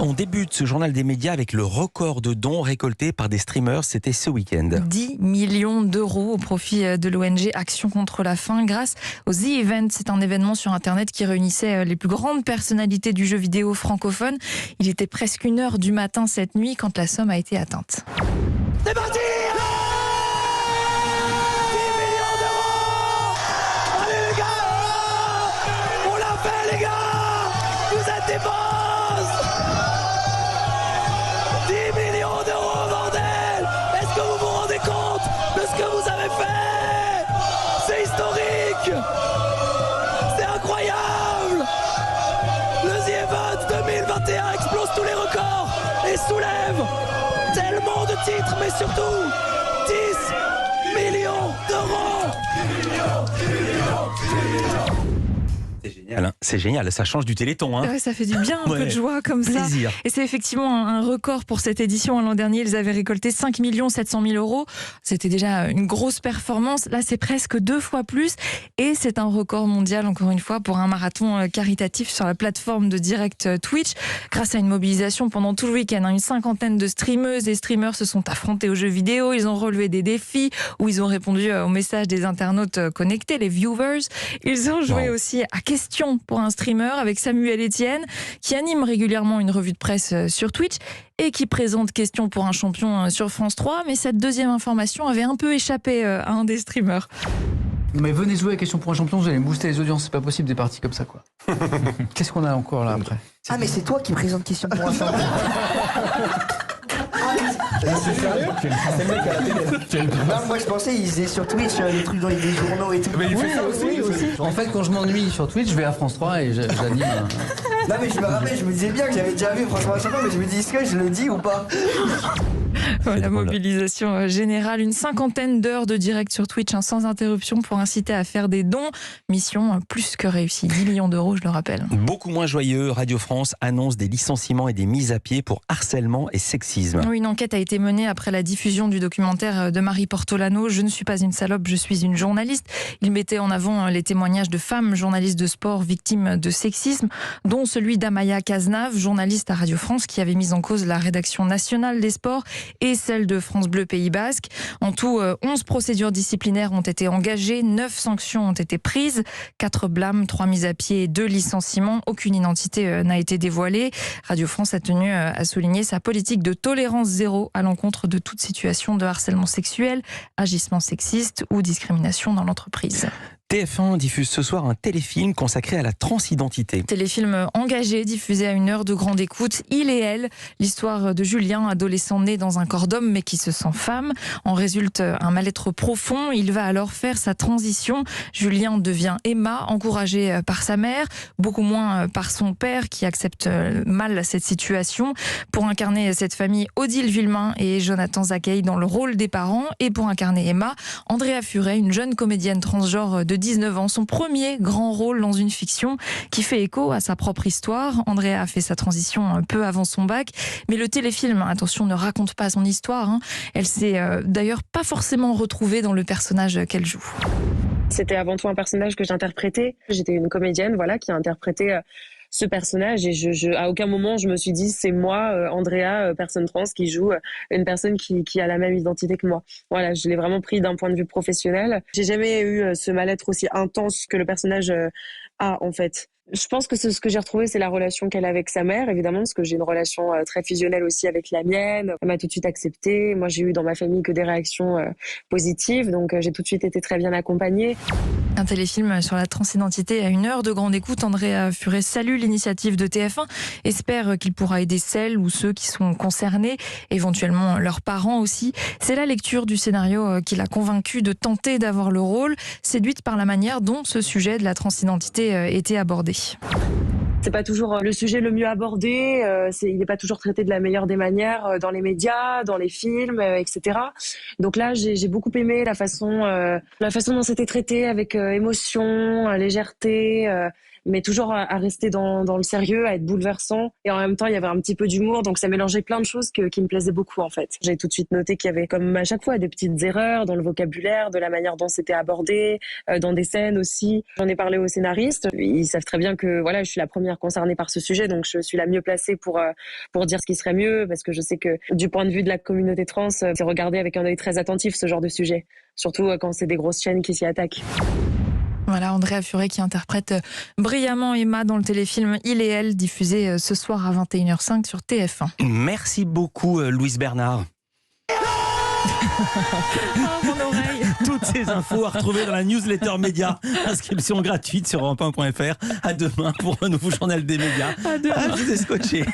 On débute ce journal des médias avec le record de dons récoltés par des streamers. C'était ce week-end. 10 millions d'euros au profit de l'ONG Action contre la faim grâce au The Event. C'est un événement sur Internet qui réunissait les plus grandes personnalités du jeu vidéo francophone. Il était presque 1h du matin cette nuit quand la somme a été atteinte. C'est parti! Les gars, vous êtes des boss! 10 millions d'euros, bordel! Est-ce que vous vous rendez compte de ce que vous avez fait? C'est historique! C'est incroyable! Le The Event 2021 explose tous les records et soulève tellement de titres, mais surtout 10 millions d'euros! 10 millions. C'est génial, ça change du Téléthon. Ouais, ça fait du bien, un peu de joie comme plaisir. Ça. Et c'est effectivement un record pour cette édition. L'an dernier, ils avaient récolté 5 700 000 euros. C'était déjà une grosse performance. Là, c'est presque 2 fois plus. Et c'est un record mondial, encore une fois, pour un marathon caritatif sur la plateforme de direct Twitch. Grâce à une mobilisation pendant tout le week-end, une cinquantaine de streameuses et streamers se sont affrontés aux jeux vidéo. Ils ont relevé des défis où ils ont répondu aux messages des internautes connectés, les viewers. Ils ont joué aussi à Question pour un streamer avec Samuel Etienne qui anime régulièrement une revue de presse sur Twitch et qui présente Question pour un champion sur France 3. Mais cette deuxième information avait un peu échappé à un des streamers. Mais venez jouer à Question pour un champion, vous allez me booster les audiences, c'est pas possible des parties comme ça quoi. Qu'est-ce qu'on a encore là après? Ah mais c'est toi qui présente Question pour un champion. C'est sérieux? C'est le mec à la télé. Non, moi je pensais ils faisaient sur Twitch des trucs dans les journaux et tout. Mais il fait ça aussi. En fait quand je m'ennuie sur Twitch, je vais à France 3 et j'anime. Non mais je me rappelle, je me disais bien que j'avais déjà vu franchement à chaque fois, mais je me dis est-ce que je le dis ou pas? La mobilisation générale, une cinquantaine d'heures de direct sur Twitch sans interruption pour inciter à faire des dons. Mission plus que réussie, 10 millions d'euros je le rappelle. Beaucoup moins joyeux, Radio France annonce des licenciements et des mises à pied pour harcèlement et sexisme. Oui, une enquête a été menée après la diffusion du documentaire de Marie Portolano, Je ne suis pas une salope, je suis une journaliste. Il mettait en avant les témoignages de femmes journalistes de sport victimes de sexisme, dont celui d'Amaya Cazenave, journaliste à Radio France, qui avait mis en cause la rédaction nationale des sports et celle de France Bleu Pays Basque. En tout, 11 procédures disciplinaires ont été engagées, 9 sanctions ont été prises, 4 blâmes, 3 mises à pied et 2 licenciements. Aucune identité n'a été dévoilée. Radio France a tenu à souligner sa politique de tolérance zéro à l'encontre de toute situation de harcèlement sexuel, agissement sexiste ou discrimination dans l'entreprise. TF1 diffuse ce soir un téléfilm consacré à la transidentité. Téléfilm engagé, diffusé à 1 heure de grande écoute. Il et elle, l'histoire de Julien, adolescent né dans un corps d'homme mais qui se sent femme. En résulte un mal-être profond. Il va alors faire sa transition. Julien devient Emma, encouragé par sa mère, beaucoup moins par son père qui accepte mal cette situation. Pour incarner cette famille, Odile Villemain et Jonathan Zakeï dans le rôle des parents. Et pour incarner Emma, Andrea Furet, une jeune comédienne transgenre de 19 ans, son premier grand rôle dans une fiction qui fait écho à sa propre histoire. Andrea a fait sa transition un peu avant son bac, mais le téléfilm, attention, ne raconte pas son histoire. Elle s'est d'ailleurs pas forcément retrouvée dans le personnage qu'elle joue. C'était avant tout un personnage que j'interprétais. J'étais une comédienne, voilà, qui a interprété ce personnage et à aucun moment je me suis dit c'est moi, Andrea, personne trans qui joue une personne qui a la même identité que moi. Voilà, je l'ai vraiment pris d'un point de vue professionnel. J'ai jamais eu ce mal-être aussi intense que le personnage a en fait. Je pense que ce que j'ai retrouvé, c'est la relation qu'elle a avec sa mère, évidemment, parce que j'ai une relation très fusionnelle aussi avec la mienne. Elle m'a tout de suite acceptée. Moi, j'ai eu dans ma famille que des réactions positives, donc j'ai tout de suite été très bien accompagnée. Un téléfilm sur la transidentité à 1 heure de grande écoute. Andrea Furet salue l'initiative de TF1, espère qu'il pourra aider celles ou ceux qui sont concernés, éventuellement leurs parents aussi. C'est la lecture du scénario qui l'a convaincue de tenter d'avoir le rôle, séduite par la manière dont ce sujet de la transidentité était abordé. C'est pas toujours le sujet le mieux abordé, il n'est pas toujours traité de la meilleure des manières dans les médias, dans les films, etc. Donc là, j'ai beaucoup aimé la façon dont c'était traité avec émotion, légèreté, mais toujours à rester dans le sérieux, à être bouleversant. Et en même temps, il y avait un petit peu d'humour, donc ça mélangeait plein de choses qui me plaisaient beaucoup en fait. J'ai tout de suite noté qu'il y avait, comme à chaque fois, des petites erreurs dans le vocabulaire, de la manière dont c'était abordé, dans des scènes aussi. J'en ai parlé aux scénaristes. Ils savent très bien que voilà, je suis la première concernée par ce sujet, donc je suis la mieux placée pour dire ce qui serait mieux, parce que je sais que du point de vue de la communauté trans, c'est regardé avec un œil très attentif ce genre de sujet, surtout quand c'est des grosses chaînes qui s'y attaquent. Voilà, Andrea Furet qui interprète brillamment Emma dans le téléfilm Il et elle, diffusé ce soir à 21h05 sur TF1. Merci beaucoup, Louise Bernard. Oh, mon oreille. Toutes ces infos à retrouver dans la newsletter média. Inscription gratuite sur europe1.fr. À demain pour un nouveau journal des médias. À demain. Ah, je vous ai scotché.